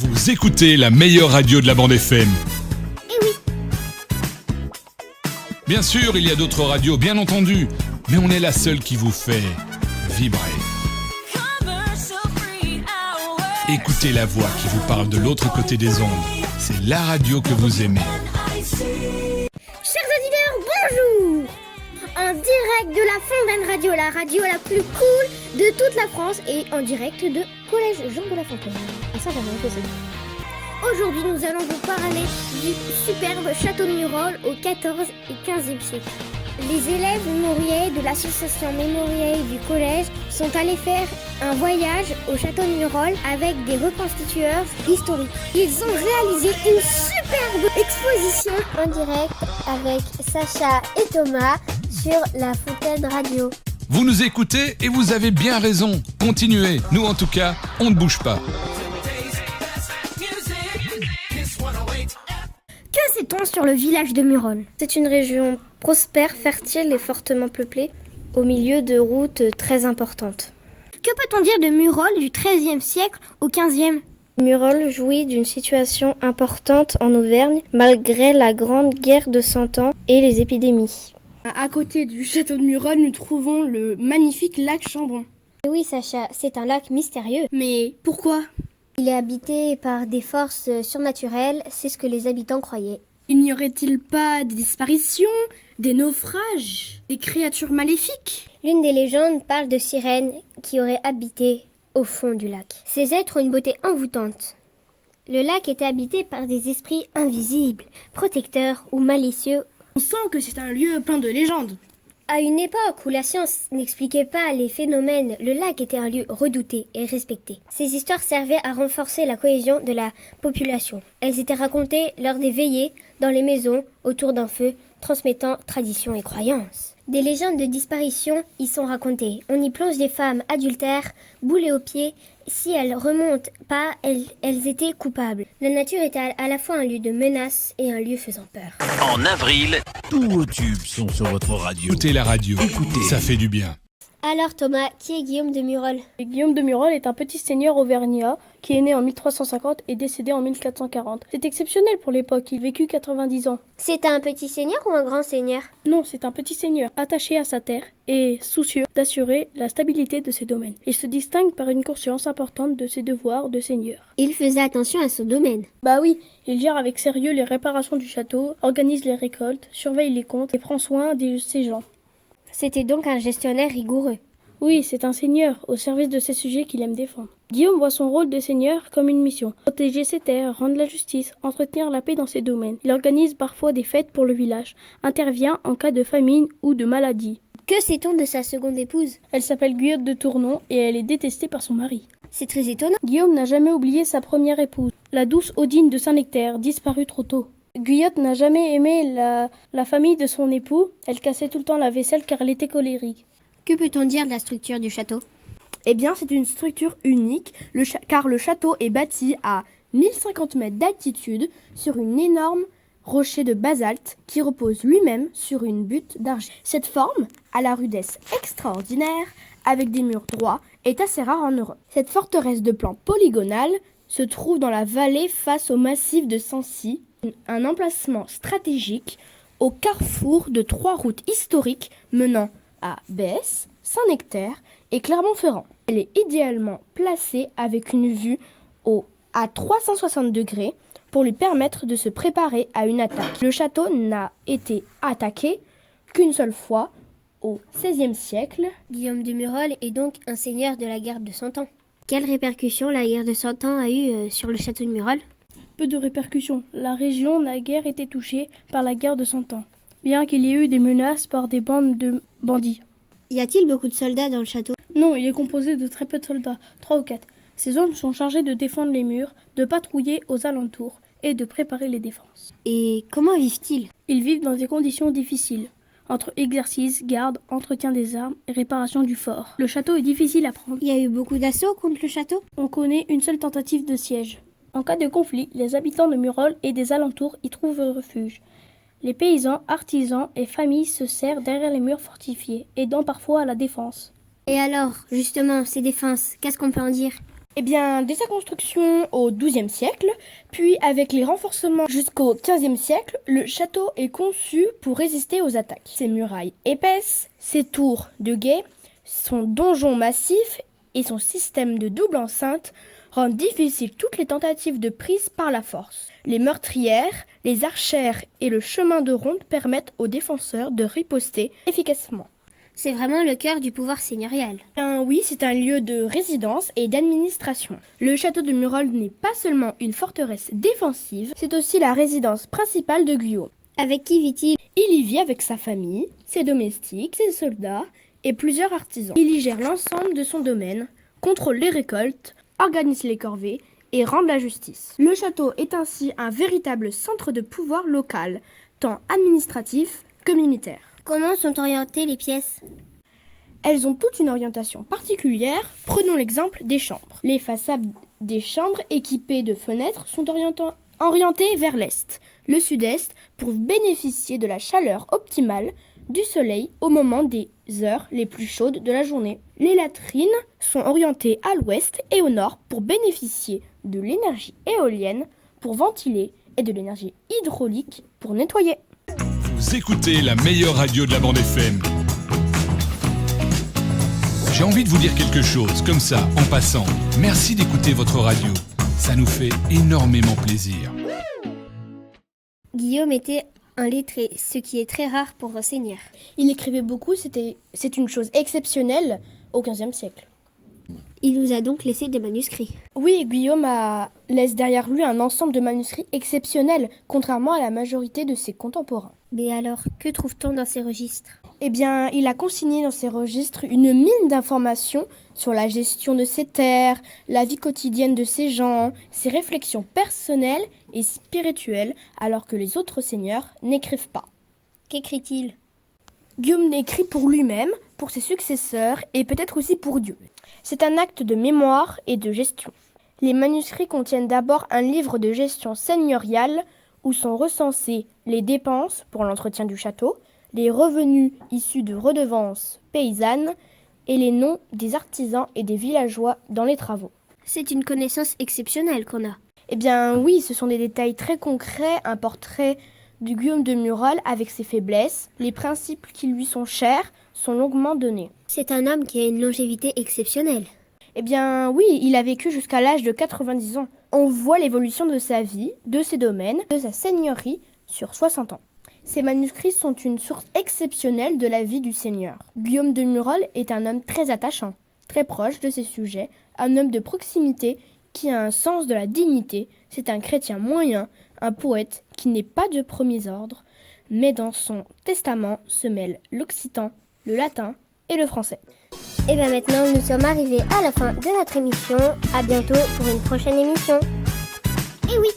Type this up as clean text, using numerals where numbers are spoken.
Vous écoutez la meilleure radio de la bande FM. Eh oui. Bien sûr, il y a d'autres radios, bien entendu, mais on est la seule qui vous fait vibrer. Écoutez la voix qui vous parle de l'autre côté des ondes. C'est la radio que vous aimez. Chers auditeurs, bonjour. En direct de la Fontaine Radio, la radio la plus cool de toute la France, et en direct de Collège Jean de La Fontaine. Ah, ça, j'avais imposé. Aujourd'hui, nous allons vous parler du superbe château de Murol au XIVe et XVe siècle. Les élèves mémoriels de l'association mémorielle du collège sont allés faire un voyage au château de Murol avec des reconstitueurs historiques. Ils ont réalisé une superbe exposition en direct avec Sacha et Thomas sur la Fontaine Radio. Vous nous écoutez et vous avez bien raison. Continuez. Nous, en tout cas, on ne bouge pas. Que sait-on sur le village de Murol ? C'est une région prospère, fertile et fortement peuplée, au milieu de routes très importantes. Que peut-on dire de Murol du XIIIe siècle au XVe ? Murol jouit d'une situation importante en Auvergne, malgré la Grande Guerre de Cent Ans et les épidémies. À côté du château de Murol, nous trouvons le magnifique lac Chambon. Oui, Sacha, c'est un lac mystérieux. Mais pourquoi ? Il est habité par des forces surnaturelles, c'est ce que les habitants croyaient. Il n'y aurait-il pas des disparitions, des naufrages, des créatures maléfiques ? L'une des légendes parle de sirènes qui auraient habité au fond du lac. Ces êtres ont une beauté envoûtante. Le lac était habité par des esprits invisibles, protecteurs ou malicieux. On sent que c'est un lieu plein de légendes. À une époque où la science n'expliquait pas les phénomènes, le lac était un lieu redouté et respecté. Ces histoires servaient à renforcer la cohésion de la population. Elles étaient racontées lors des veillées, dans les maisons, autour d'un feu, transmettant traditions et croyances. Des légendes de disparition y sont racontées. On y plonge des femmes adultères, boulées aux pieds. Si elles remontent pas, elles étaient coupables. La nature était à la fois un lieu de menace et un lieu faisant peur. En avril, tous vos tubes sont sur votre radio. Écoutez la radio. Écoutez. Ça fait du bien. Alors Thomas, qui est Guillaume de Murol ? Guillaume de Murol est un petit seigneur auvergnat qui est né en 1350 et décédé en 1440. C'est exceptionnel pour l'époque, il vécut 90 ans. C'est un petit seigneur ou un grand seigneur ? Non, c'est un petit seigneur attaché à sa terre et soucieux d'assurer la stabilité de ses domaines. Il se distingue par une conscience importante de ses devoirs de seigneur. Il faisait attention à son domaine. Bah oui, il gère avec sérieux les réparations du château, organise les récoltes, surveille les comptes et prend soin de ses gens. C'était donc un gestionnaire rigoureux. Oui, c'est un seigneur au service de ses sujets qu'il aime défendre. Guillaume voit son rôle de seigneur comme une mission. Protéger ses terres, rendre la justice, entretenir la paix dans ses domaines. Il organise parfois des fêtes pour le village, intervient en cas de famine ou de maladie. Que sait-on de sa seconde épouse ? Elle s'appelle Guyot de Tournon et elle est détestée par son mari. C'est très étonnant. Guillaume n'a jamais oublié sa première épouse, la douce Odine de Saint-Nectaire, disparue trop tôt. Guyot n'a jamais aimé la famille de son époux. Elle cassait tout le temps la vaisselle car elle était colérique. Que peut-on dire de la structure du château ? Eh bien, c'est une structure unique, car le château est bâti à 1050 mètres d'altitude sur une énorme rocher de basalte qui repose lui-même sur une butte d'argile. Cette forme, à la rudesse extraordinaire, avec des murs droits, est assez rare en Europe. Cette forteresse de plan polygonal se trouve dans la vallée face au massif de Sancy, un emplacement stratégique au carrefour de 3 routes historiques menant à Besse, Saint-Nectaire et Clermont-Ferrand. Elle est idéalement placée avec une vue à 360 degrés pour lui permettre de se préparer à une attaque. Le château n'a été attaqué qu'une seule fois au XVIe siècle. Guillaume de Murol est donc un seigneur de la guerre de Cent Ans. Quelles répercussions la guerre de Cent Ans a eu sur le château de Murol ? Peu de répercussions. La région n'a guère été touchée par la guerre de Cent Ans, bien qu'il y ait eu des menaces par des bandes de bandits. Y a-t-il beaucoup de soldats dans le château ? Non, il est composé de très peu de soldats, 3 ou 4. Ces hommes sont chargés de défendre les murs, de patrouiller aux alentours et de préparer les défenses. Et comment vivent-ils ? Ils vivent dans des conditions difficiles, entre exercice, garde, entretien des armes et réparation du fort. Le château est difficile à prendre. Il y a eu beaucoup d'assauts contre le château ? On connaît une seule tentative de siège. En cas de conflit, les habitants de Murol et des alentours y trouvent refuge. Les paysans, artisans et familles se serrent derrière les murs fortifiés, aidant parfois à la défense. Et alors, justement, ces défenses, qu'est-ce qu'on peut en dire ? Eh bien, dès sa construction au XIIe siècle, puis avec les renforcements jusqu'au XVe siècle, le château est conçu pour résister aux attaques. Ses murailles épaisses, ses tours de guet, son donjon massif et son système de double enceinte rendent difficiles toutes les tentatives de prise par la force. Les meurtrières, les archères et le chemin de ronde permettent aux défenseurs de riposter efficacement. C'est vraiment le cœur du pouvoir seigneurial. Oui, c'est un lieu de résidence et d'administration. Le château de Murol n'est pas seulement une forteresse défensive, c'est aussi la résidence principale de Guillaume. Avec qui vit-il? Il y vit avec sa famille, ses domestiques, ses soldats et plusieurs artisans. Il y gère l'ensemble de son domaine, contrôle les récoltes, organise les corvées et rend la justice. Le château est ainsi un véritable centre de pouvoir local, tant administratif que militaire. Comment sont orientées les pièces? Elles ont toute une orientation particulière. Prenons l'exemple des chambres. Les façades des chambres équipées de fenêtres sont orientées vers l'est, le sud-est, pour bénéficier de la chaleur optimale du soleil au moment des heures les plus chaudes de la journée. Les latrines sont orientées à l'ouest et au nord pour bénéficier de l'énergie éolienne pour ventiler et de l'énergie hydraulique pour nettoyer. Vous écoutez la meilleure radio de la bande FM. J'ai envie de vous dire quelque chose, comme ça, en passant. Merci d'écouter votre radio. Ça nous fait énormément plaisir. Guillaume était un lettré, ce qui est très rare pour un seigneur. Il écrivait beaucoup, c'est une chose exceptionnelle au XVe siècle. Il nous a donc laissé des manuscrits. Oui, Guillaume laisse derrière lui un ensemble de manuscrits exceptionnels, contrairement à la majorité de ses contemporains. Mais alors, que trouve-t-on dans ces registres? Eh bien, il a consigné dans ses registres une mine d'informations sur la gestion de ses terres, la vie quotidienne de ses gens, ses réflexions personnelles et spirituelles, alors que les autres seigneurs n'écrivent pas. Qu'écrit-il? Guillaume écrit pour lui-même, pour ses successeurs et peut-être aussi pour Dieu. C'est un acte de mémoire et de gestion. Les manuscrits contiennent d'abord un livre de gestion seigneuriale où sont recensées les dépenses pour l'entretien du château, les revenus issus de redevances paysannes et les noms des artisans et des villageois dans les travaux. C'est une connaissance exceptionnelle qu'on a. Eh bien oui, ce sont des détails très concrets, un portrait du Guillaume de Murol avec ses faiblesses, les principes qui lui sont chers sont longuement donnés. C'est un homme qui a une longévité exceptionnelle. Eh bien oui, il a vécu jusqu'à l'âge de 90 ans. On voit l'évolution de sa vie, de ses domaines, de sa seigneurie sur 60 ans. Ces manuscrits sont une source exceptionnelle de la vie du seigneur. Guillaume de Murol est un homme très attachant, très proche de ses sujets, un homme de proximité qui a un sens de la dignité. C'est un chrétien moyen, un poète qui n'est pas de premier ordre, mais dans son testament se mêlent l'occitan, le latin et le français. Et bien maintenant, nous sommes arrivés à la fin de notre émission. À bientôt pour une prochaine émission. Et oui,